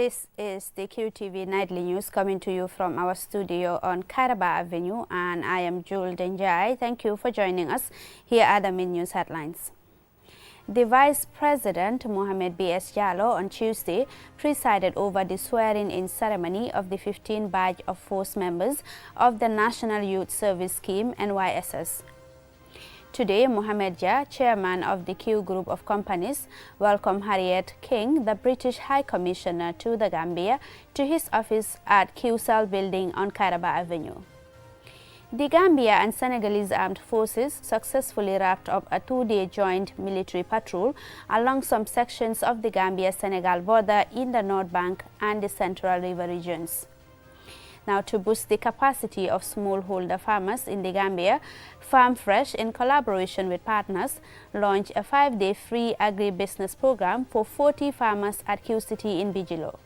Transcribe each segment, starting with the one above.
This is the QTV Nightly News coming to you from our studio on Kairaba Avenue, and I am Jul Denjai. Thank you for joining us. Here are the main news headlines. The Vice President, Mohamed B.S. Jallow, on Tuesday presided over the swearing-in ceremony of the 15 badge of force members of the National Youth Service Scheme, NYSS. Today, Mohamed Jah, chairman of the Q Group of Companies, welcomed Harriet King, the British High Commissioner to the Gambia, to his office at Q Cell Building on Kairaba Avenue. The Gambia and Senegalese armed forces successfully wrapped up a two-day joint military patrol along some sections of the Gambia-Senegal border in the North Bank and the Central River regions. Now, to boost the capacity of smallholder farmers in the Gambia, Farm Fresh, in collaboration with partners, launched a 5-day free agribusiness program for 40 farmers at Q City in Bijilo.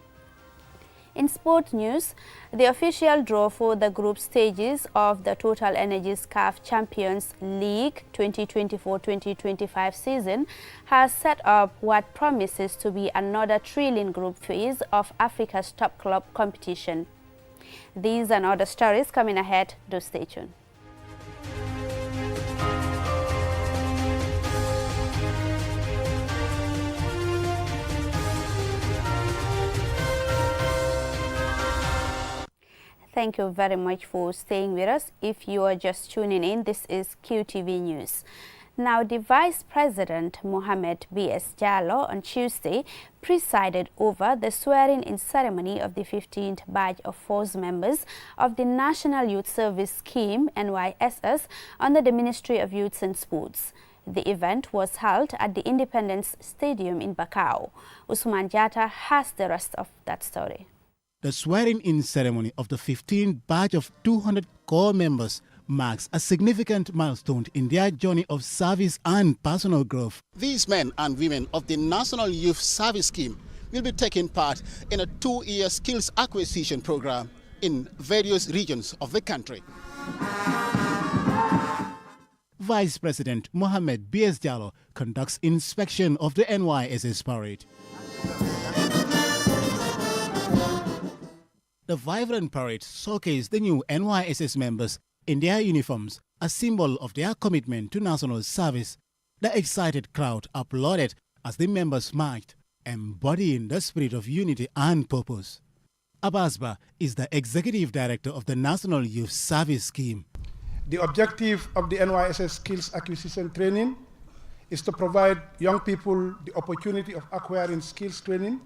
In sport news, the official draw for the group stages of the Total Energies CAF Champions League 2024-2025 season has set up what promises to be another thrilling group phase of Africa's top club competition. These and other stories coming ahead. Do stay tuned. Thank you very much for staying with us. If you are just tuning in, this is QTV News. Now, the Vice President, Mohamed B.S. Jallow, on Tuesday presided over the swearing-in ceremony of the 15th batch of force members of the National Youth Service Scheme, NYSS, under the Ministry of Youth and Sports. The event was held at the Independence Stadium in Bakau. Usman Jatta has the rest of that story. The swearing-in ceremony of the 15th batch of 200 core members marks a significant milestone in their journey of service and personal growth. These men and women of the National Youth Service Scheme will be taking part in a 2-year skills acquisition program in various regions of the country. Vice President Mohamed B.S. Jallow conducts inspection of the NYSS parade. The vibrant parade showcased the new NYSS members in their uniforms, a symbol of their commitment to national service. The excited crowd applauded as the members marched, embodying the spirit of unity and purpose. Abasba is the Executive Director of the National Youth Service Scheme. The objective of the NYSS Skills Acquisition Training is to provide young people the opportunity of acquiring skills training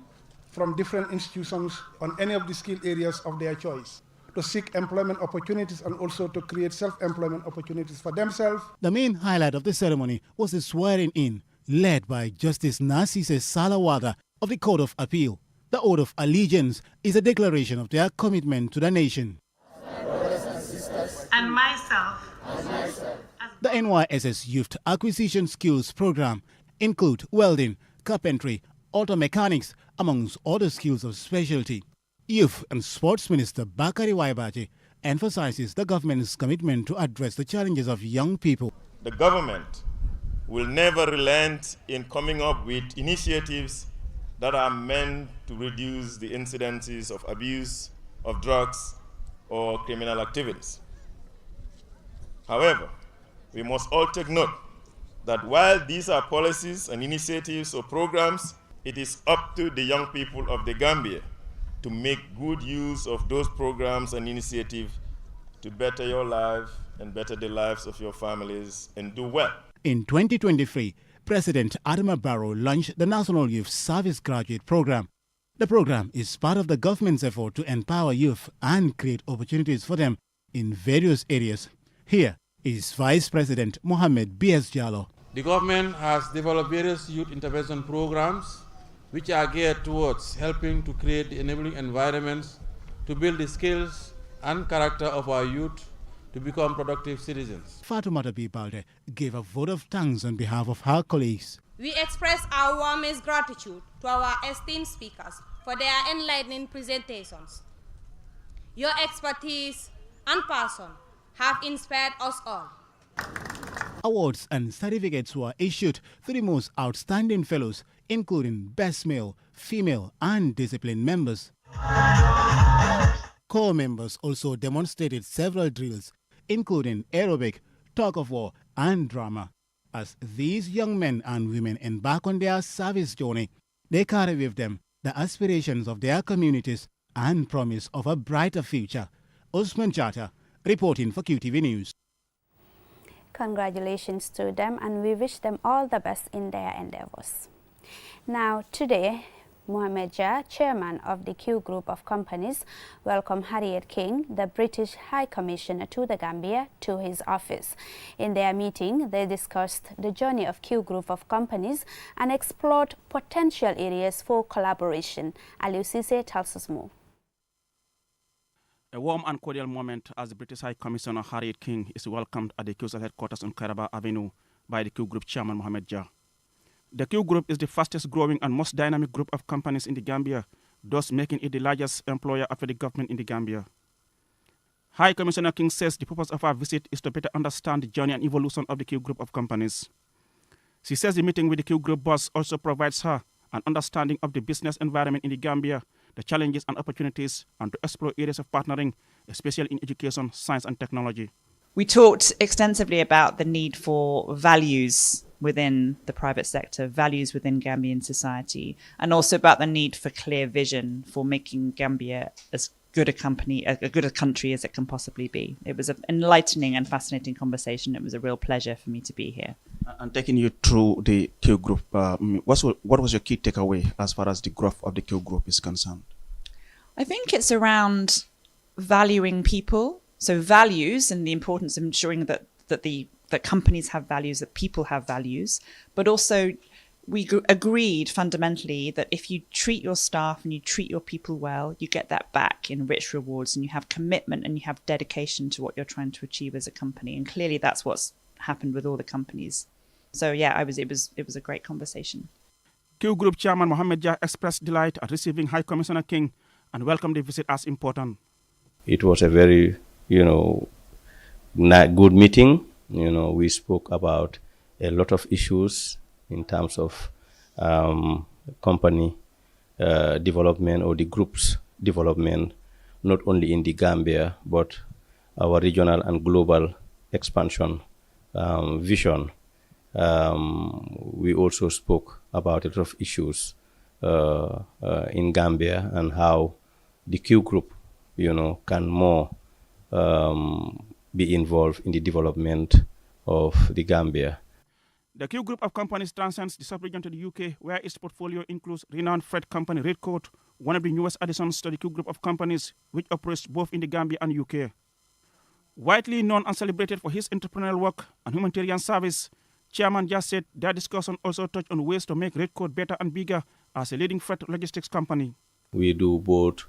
from different institutions on any of the skill areas of their choice, to seek employment opportunities and also to create self-employment opportunities for themselves. The main highlight of the ceremony was the swearing-in, led by Justice Narcisse Salawada of the Court of Appeal. The oath of allegiance is a declaration of their commitment to the nation. My brothers and sisters, and myself. The NYSS Youth Acquisition Skills Program include welding, carpentry, auto mechanics, amongst other skills of specialty. Youth and Sports Minister Bakari Waibaji emphasizes the government's commitment to address the challenges of young people. The government will never relent in coming up with initiatives that are meant to reduce the incidences of abuse of drugs or criminal activities. However, we must all take note that while these are policies and initiatives or programs, it is up to the young people of the Gambia to make good use of those programs and initiatives to better your life and better the lives of your families and do well. In 2023, President Adama Barrow launched the National Youth Service Graduate Program. The program is part of the government's effort to empower youth and create opportunities for them in various areas. Here is Vice President Mohamed B.S. Jallow. The government has developed various youth intervention programs which are geared towards helping to create the enabling environments to build the skills and character of our youth to become productive citizens. Fatoumata Bibalde gave a vote of thanks on behalf of her colleagues. We express our warmest gratitude to our esteemed speakers for their enlightening presentations. Your expertise and passion have inspired us all. Awards and certificates were issued to the most outstanding fellows including best male, female, and discipline members. Corps members also demonstrated several drills, including aerobic, tug-of-war, and drama. As these young men and women embark on their service journey, they carry with them the aspirations of their communities and promise of a brighter future. Usman Chata, reporting for QTV News. Congratulations to them, and we wish them all the best in their endeavors. Now, today, Mohamed Jah, chairman of the Q Group of Companies, welcomed Harriet King, the British High Commissioner to the Gambia, to his office. In their meeting, they discussed the journey of Q Group of Companies and explored potential areas for collaboration. Aliou Cisse tells us more. A warm and cordial moment as the British High Commissioner Harriet King is welcomed at the QCell headquarters on Kairaba Avenue by the Q Group chairman Mohamed Jah. The Q Group is the fastest growing and most dynamic group of companies in the Gambia, thus making it the largest employer after the government in the Gambia. High Commissioner King says the purpose of our visit is to better understand the journey and evolution of the Q Group of companies. She says the meeting with the Q Group boss also provides her an understanding of the business environment in the Gambia, the challenges and opportunities, and to explore areas of partnering, especially in education, science and technology. We talked extensively about the need for values within the private sector, values within Gambian society, and also about the need for clear vision for making Gambia as good a country as it can possibly be. It was an enlightening and fascinating conversation. It was a real pleasure for me to be here. And taking you through the Q Group, what was your key takeaway as far as the growth of the Q Group is concerned? I think it's around valuing people, so values and the importance of ensuring that companies have values, that people have values, but also we agreed fundamentally that if you treat your staff and you treat your people well, you get that back in rich rewards, and you have commitment and you have dedication to what you're trying to achieve as a company. And clearly that's what's happened with all the companies. So yeah, it was a great conversation. Q Group Chairman Mohamed Jah expressed delight at receiving High Commissioner King and welcomed the visit as important. It was a very, good meeting. We spoke about a lot of issues in terms of company development or the group's development, not only in the Gambia, but our regional and global expansion vision. We also spoke about a lot of issues in Gambia and how the Q Group, can more be involved in the development of the Gambia. The Q Group of companies transcends the sub-region to the UK, where its portfolio includes renowned freight company Redcoat, one of the newest additions to the Q Group of companies, which operates both in the Gambia and UK. Widely known and celebrated for his entrepreneurial work and humanitarian service, Chairman Jah said their discussion also touched on ways to make Redcoat better and bigger as a leading freight logistics company. We do both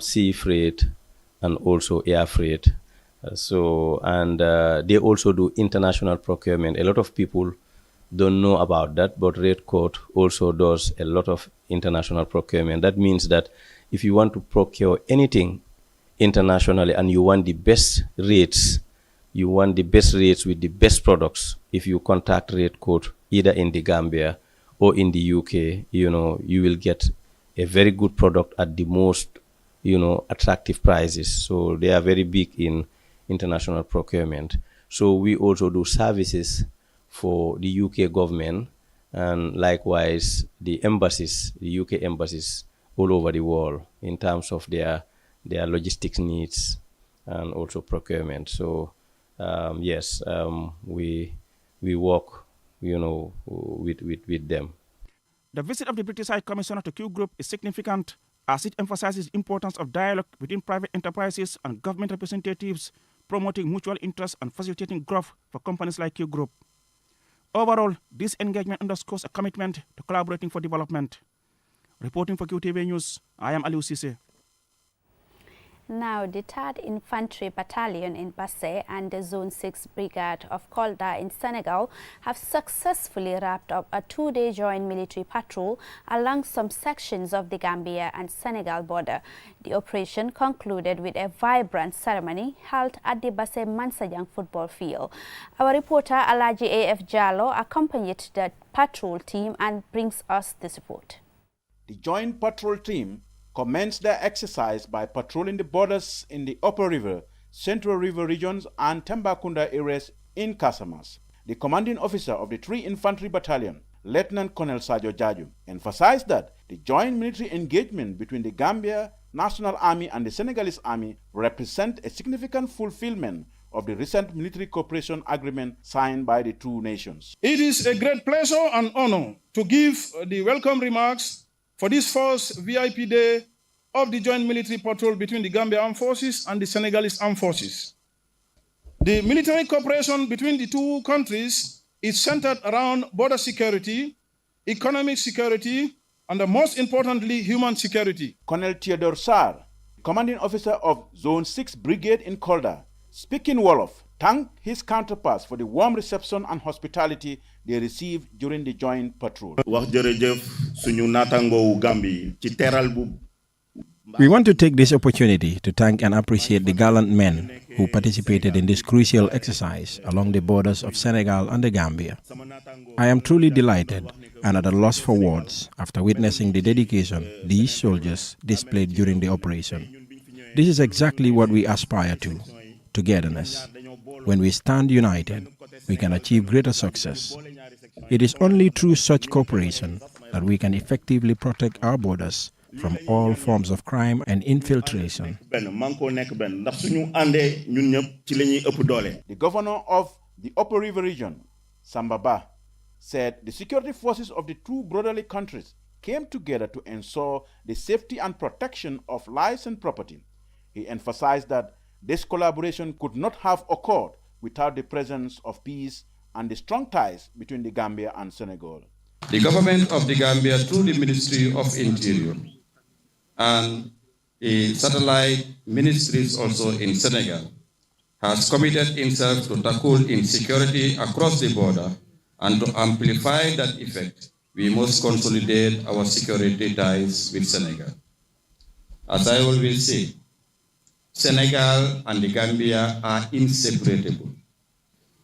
sea freight and also air freight. They also do international procurement. A lot of people don't know about that, but Redcoat also does a lot of international procurement. That means that if you want to procure anything internationally and you want the best rates, with the best products, if you contact Redcoat either in the Gambia or in the UK, you will get a very good product at the most, attractive prices. So they are very big in international procurement. So we also do services for the UK government and likewise the embassies, the UK embassies all over the world in terms of their logistics needs and also procurement. So we work, with them. The visit of the British High Commissioner to Q Group is significant as it emphasizes the importance of dialogue between private enterprises and government representatives, promoting mutual interest and facilitating growth for companies like Q Group. Overall, this engagement underscores a commitment to collaborating for development. Reporting for QTV News, I am Aliou Cisse. Now, the 3rd Infantry Battalion in Basse and the Zone 6 Brigade of Kolda in Senegal have successfully wrapped up a 2-day joint military patrol along some sections of the Gambia and Senegal border. The operation concluded with a vibrant ceremony held at the Basse Mansajang football field. Our reporter Alaji A.F. Jallo accompanied the patrol team and brings us this report. The Joint Patrol Team commenced their exercise by patrolling the borders in the Upper River, Central River regions and Tambacounda areas in Casamas. The commanding officer of the 3 Infantry Battalion, Lieutenant Colonel Sajo Jaju, emphasized that the joint military engagement between the Gambia National Army and the Senegalese Army represent a significant fulfillment of the recent military cooperation agreement signed by the two nations. It is a great pleasure and honor to give the welcome remarks for this first VIP day of the joint military patrol between the Gambia Armed Forces and the Senegalese Armed Forces. The military cooperation between the two countries is centered around border security, economic security, and most importantly, human security. Colonel Theodore Sarr, commanding officer of Zone 6 Brigade in Kolda, speaking Wolof, thanked his counterparts for the warm reception and hospitality they received during the joint patrol. We want to take this opportunity to thank and appreciate the gallant men who participated in this crucial exercise along the borders of Senegal and the Gambia. I am truly delighted and at a loss for words after witnessing the dedication these soldiers displayed during the operation. This is exactly what we aspire to, togetherness. When we stand united, we can achieve greater success. It is only through such cooperation that we can effectively protect our borders from all forms of crime and infiltration. The governor of the Upper River region, Sambaba, said the security forces of the two brotherly countries came together to ensure the safety and protection of lives and property. He emphasized that this collaboration could not have occurred without the presence of peace and the strong ties between the Gambia and Senegal. The government of the Gambia, through the Ministry of Interior and the satellite ministries also in Senegal, has committed itself to tackle insecurity across the border, and to amplify that effect, we must consolidate our security ties with Senegal. As I always say, Senegal and the Gambia are inseparable.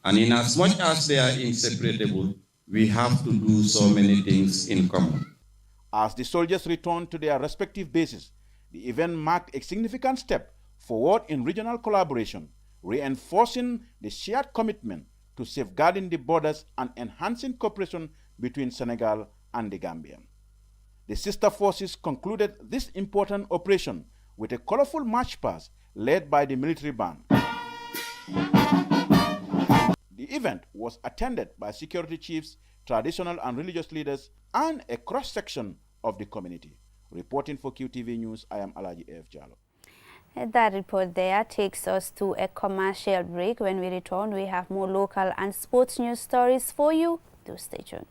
And in as much as they are inseparable, we have to do so many things in common. As the soldiers returned to their respective bases, the event marked a significant step forward in regional collaboration, reinforcing the shared commitment to safeguarding the borders and enhancing cooperation between Senegal and the Gambia. The sister forces concluded this important operation with a colorful march past led by the military band. The event was attended by security chiefs, traditional and religious leaders, and a cross-section of the community. Reporting for QTV News, I am Alaji F. Jallo. That report there takes us to a commercial break. When we return, we have more local and sports news stories for you. Do stay tuned.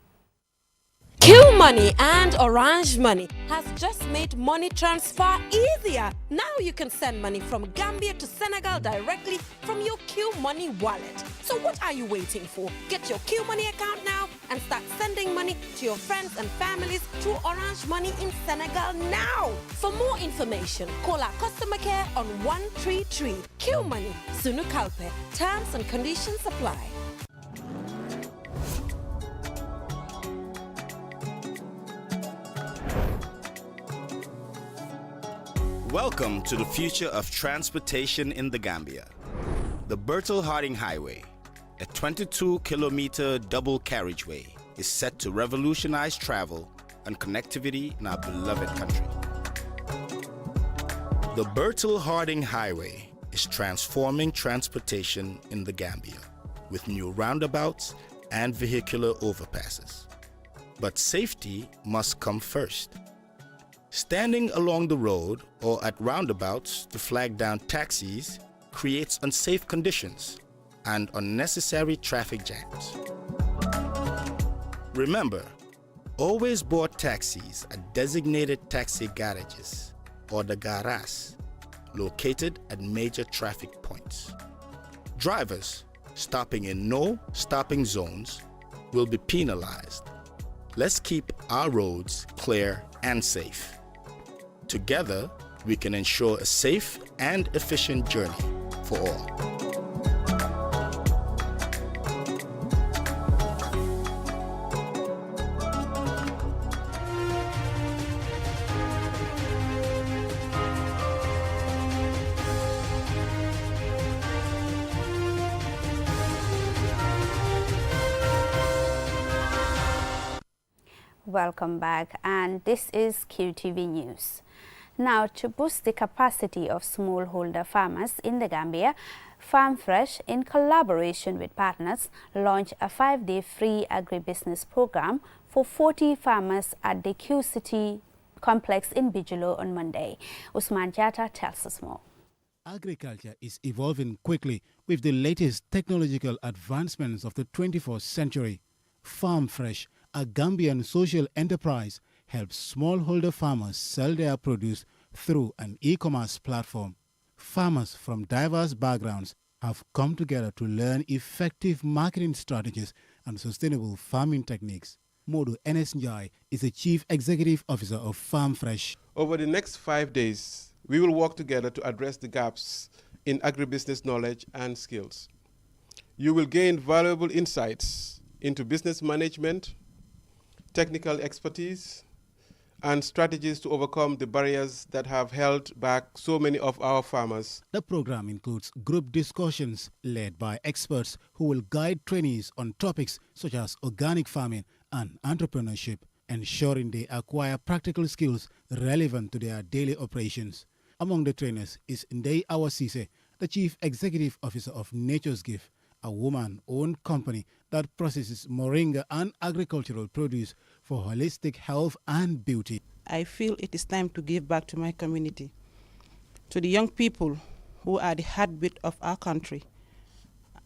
Q Money and Orange Money has just made money transfer easier. Now you can send money from Gambia to Senegal directly from your Q Money wallet. So what are you waiting for? Get your Q Money account now and start sending money to your friends and families through Orange Money in Senegal now. For more information, call our customer care on 133. Q Money, Sunu Kalpe. Terms and conditions apply. Welcome to the future of transportation in the Gambia. The Bertel Harding Highway, a 22-kilometer double carriageway, is set to revolutionize travel and connectivity in our beloved country. The Bertel Harding Highway is transforming transportation in the Gambia with new roundabouts and vehicular overpasses. But safety must come first. Standing along the road or at roundabouts to flag down taxis creates unsafe conditions and unnecessary traffic jams. Remember, always board taxis at designated taxi garages or the garas located at major traffic points. Drivers stopping in no stopping zones will be penalized. Let's keep our roads clear and safe. Together, we can ensure a safe and efficient journey for all. Welcome back, and this is QTV News. Now, to boost the capacity of smallholder farmers in the Gambia, Farm Fresh, in collaboration with partners, launched a 5-day free agribusiness program for 40 farmers at the Q City complex in Bigelow on Monday. Usman Jata tells us more. Agriculture is evolving quickly with the latest technological advancements of the 21st century. Farm Fresh, a Gambian social enterprise, helps smallholder farmers sell their produce through an e-commerce platform. Farmers from diverse backgrounds have come together to learn effective marketing strategies and sustainable farming techniques. Modu Enes Njai is the Chief Executive Officer of Farm Fresh. Over the next 5 days, we will work together to address the gaps in agribusiness knowledge and skills. You will gain valuable insights into business management, technical expertise, and strategies to overcome the barriers that have held back so many of our farmers. The program includes group discussions led by experts who will guide trainees on topics such as organic farming and entrepreneurship, ensuring they acquire practical skills relevant to their daily operations. Among the trainers is Ndei Awasise, the Chief Executive Officer of Nature's Gift, a woman-owned company that processes moringa and agricultural produce for holistic health and beauty. I feel it is time to give back to my community, to the young people who are the heartbeat of our country,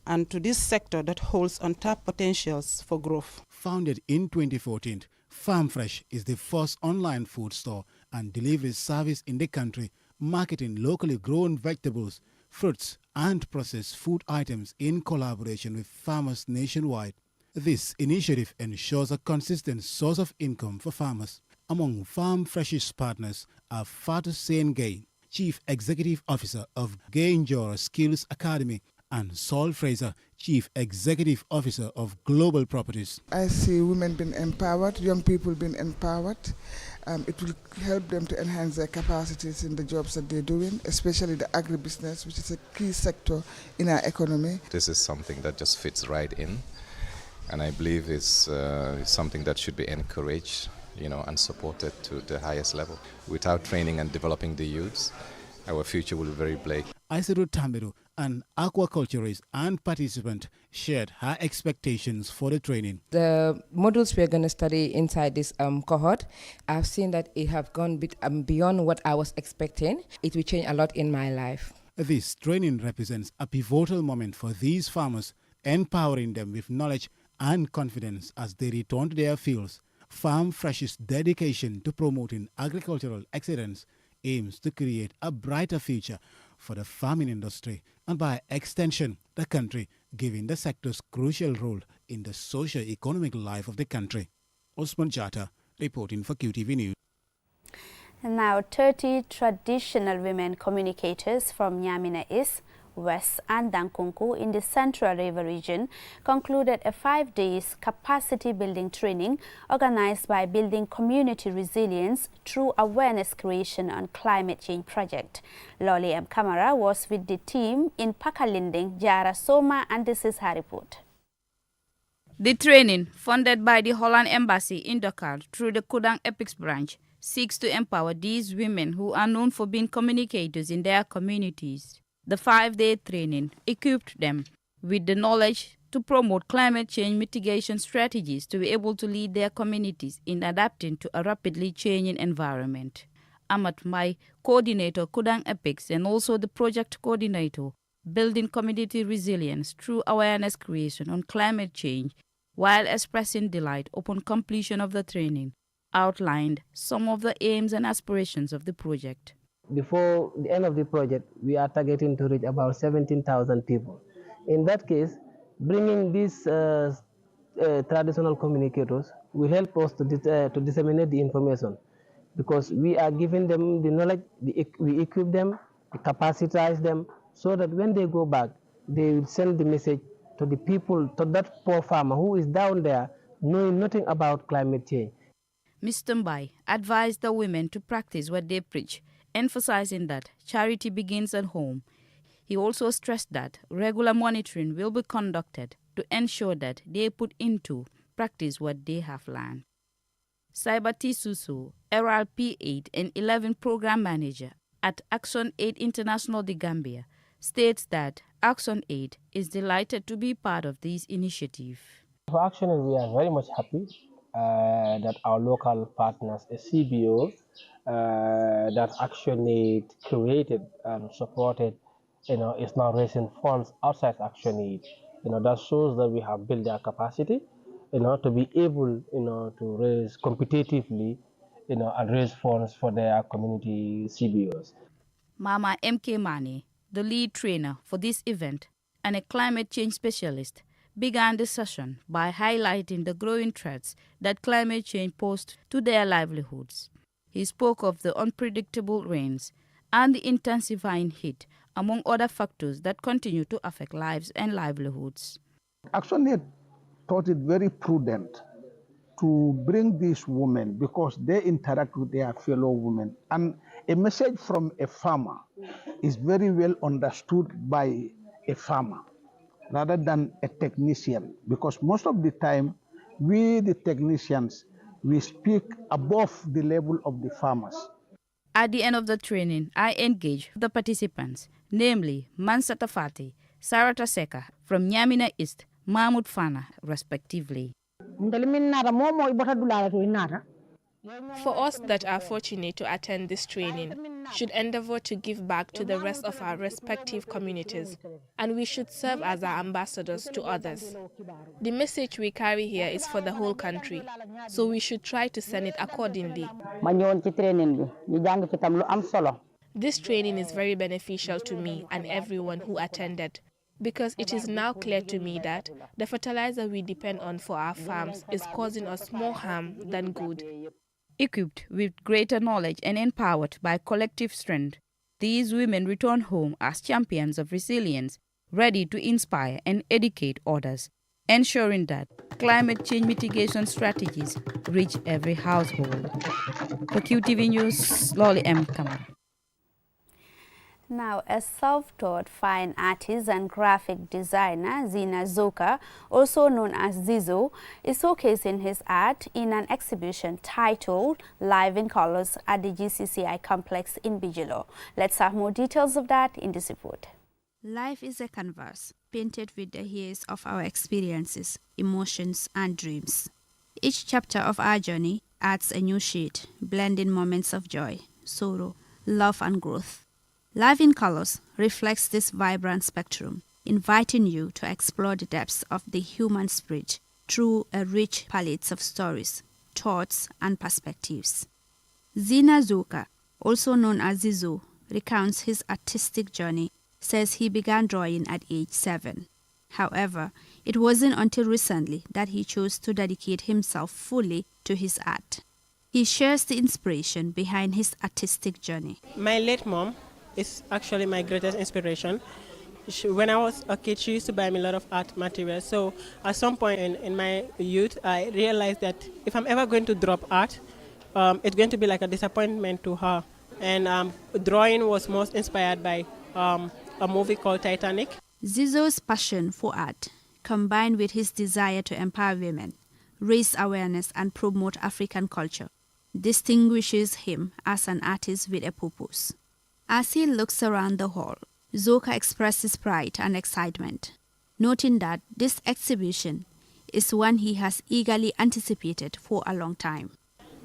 and to this sector that holds untapped potentials for growth. Founded in 2014, Farm Fresh is the first online food store and delivery service in the country, marketing locally grown vegetables, fruits, and processed food items in collaboration with farmers nationwide. This initiative ensures a consistent source of income for farmers. Among Farm Fresh's partners are Fatu Sengay, Chief Executive Officer of Gainjora Skills Academy, and Saul Fraser, Chief Executive Officer of Global Properties. I see women being empowered, young people being empowered. It will help them to enhance their capacities in the jobs that they're doing, especially the agribusiness, which is a key sector in our economy. This is something that just fits right in, and I believe it's something that should be encouraged, and supported to the highest level. Without training and developing the youths, our future will be very bleak. Isiru Tambiru, an aquaculturist and participant, shared her expectations for the training. The modules we're going to study inside this cohort, I've seen that it have gone beyond what I was expecting. It will change a lot in my life. This training represents a pivotal moment for these farmers, empowering them with knowledge and confidence as they return to their fields. Farm Fresh's dedication to promoting agricultural excellence aims to create a brighter future for the farming industry and by extension the country, giving the sector's crucial role in the socio-economic life of the country. Osman Jata reporting for QTV News. Now, 30 traditional women communicators from Nyamina East, West and Dankunku in the Central River region concluded a 5-day capacity building training organized by Building Community Resilience through awareness creation on climate change project. Loli M. Kamara was with the team in Pakalinding, Jara Soma, and this is her report. The training, funded by the Holland Embassy in Dakar through the Kudang Epics branch, seeks to empower these women who are known for being communicators in their communities. The 5-day training equipped them with the knowledge to promote climate change mitigation strategies to be able to lead their communities in adapting to a rapidly changing environment. Amat Mai, coordinator Kudang Epics and also the project coordinator, Building Community Resilience through awareness creation on climate change, while expressing delight upon completion of the training, outlined some of the aims and aspirations of the project. Before the end of the project, we are targeting to reach about 17,000 people. In that case, bringing these traditional communicators will help us to disseminate the information, because we are giving them the knowledge, we equip them, we capacitize them, so that when they go back, they will send the message to the people, to that poor farmer who is down there knowing nothing about climate change. Mr. Mbai advised the women to practice what they preach, emphasizing that charity begins at home. He also stressed that regular monitoring will be conducted to ensure that they put into practice what they have learned. Saibati Suso, Eral P8 and 11 Program Manager at Action Aid International de Gambia, states that Action Aid is delighted to be part of this initiative. For Action Aid, we are very much happy that our local partners, a CBO, that Action Aid created and supported, is now raising funds outside Action Aid. That shows that we have built their capacity, to be able, to raise competitively, and raise funds for their community CBOs. Mama M.K. Mane, the lead trainer for this event and a climate change specialist, began the session by highlighting the growing threats that climate change posed to their livelihoods. He spoke of the unpredictable rains and the intensifying heat, among other factors that continue to affect lives and livelihoods. Action Aid thought it very prudent to bring these women because they interact with their fellow women. And a message from a farmer is very well understood by a farmer rather than a technician, because most of the time, we, the technicians, we speak above the level of the farmers. At the end of the training, I engaged the participants, namely Mansata Fati, Sarata Seka from Nyamina East, Mahmoud Fana, respectively. For us that are fortunate to attend this training, should endeavor to give back to the rest of our respective communities, and we should serve as our ambassadors to others. The message we carry here is for the whole country, so we should try to send it accordingly. This training is very beneficial to me and everyone who attended, because it is now clear to me that the fertilizer we depend on for our farms is causing us more harm than good. Equipped with greater knowledge and empowered by collective strength, these women return home as champions of resilience, ready to inspire and educate others, ensuring that climate change mitigation strategies reach every household. For QTV News, Lolly M. Kamara. Now, a self-taught fine artist and graphic designer, Zina Zoka, also known as Zizo, is showcasing his art in an exhibition titled Live in Colors at the GCCI complex in Bijilo. Let's have more details of that in this report. Life is a canvas painted with the hues of our experiences, emotions, and dreams. Each chapter of our journey adds a new shade, blending moments of joy, sorrow, love, and growth. Live in Colors reflects this vibrant spectrum, inviting you to explore the depths of the human spirit through a rich palette of stories, thoughts, and perspectives. Zina Zoka, also known as Zizo, recounts his artistic journey, says he began drawing at age 7. However, it wasn't until recently that he chose to dedicate himself fully to his art. He shares the inspiration behind his artistic journey. My late mom is actually my greatest inspiration. When I was a kid, she used to buy me a lot of art materials. So at some point in my youth, I realized that if I'm ever going to drop art, it's going to be like a disappointment to her. And drawing was most inspired by a movie called Titanic. Zizo's passion for art, combined with his desire to empower women, raise awareness, and promote African culture, distinguishes him as an artist with a purpose. As he looks around the hall, Zoka expresses pride and excitement, noting that this exhibition is one he has eagerly anticipated for a long time.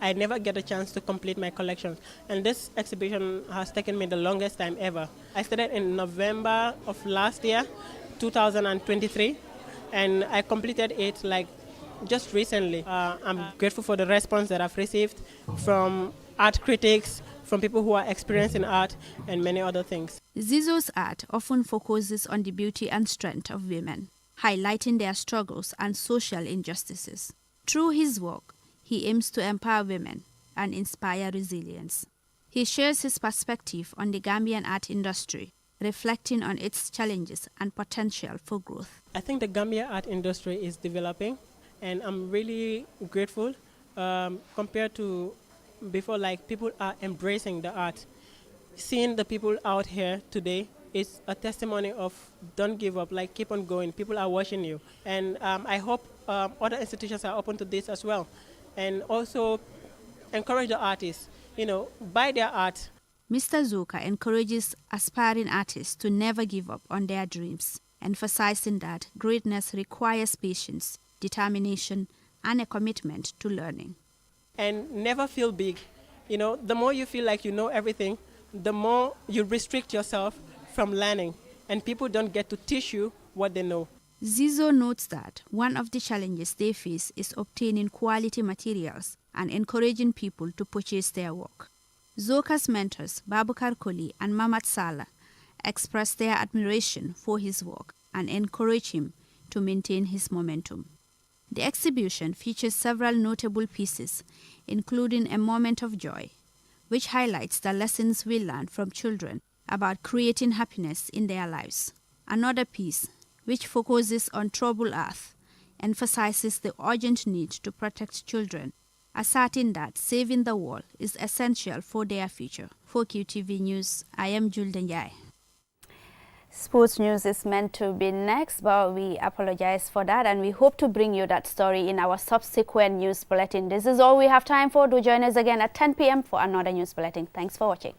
I never get a chance to complete my collection, and this exhibition has taken me the longest time ever. I started in November of last year, 2023, and I completed it like just recently. I'm grateful for the response that I've received from art critics, from people who are experienced in art, and many other things. Zizo's art often focuses on the beauty and strength of women, highlighting their struggles and social injustices. Through his work, he aims to empower women and inspire resilience. He shares his perspective on the Gambian art industry, reflecting on its challenges and potential for growth. I think the Gambia art industry is developing, and I'm really grateful compared to before. Like, people are embracing the art. Seeing the people out here today is a testimony of don't give up, like keep on going. People are watching you. And I hope other institutions are open to this as well. And also encourage the artists, buy their art. Mr. Zoka encourages aspiring artists to never give up on their dreams, emphasizing that greatness requires patience, determination, and a commitment to learning. And never feel big. The more you feel like you know everything, the more you restrict yourself from learning, and people don't get to teach you what they know. Zizo notes that one of the challenges they face is obtaining quality materials and encouraging people to purchase their work. Zoka's mentors, Babukar Koli and Mamat Salah, express their admiration for his work and encourage him to maintain his momentum. The exhibition features several notable pieces, including A Moment of Joy, which highlights the lessons we learn from children about creating happiness in their lives. Another piece, which focuses on Troubled Earth, emphasizes the urgent need to protect children, asserting that saving the world is essential for their future. For QTV News, I am Jul Denjai. Sports news is meant to be next, but we apologize for that, and we hope to bring you that story in our subsequent news bulletin. This is all we have time for. Do join us again at 10 p.m. for another news bulletin. Thanks for watching.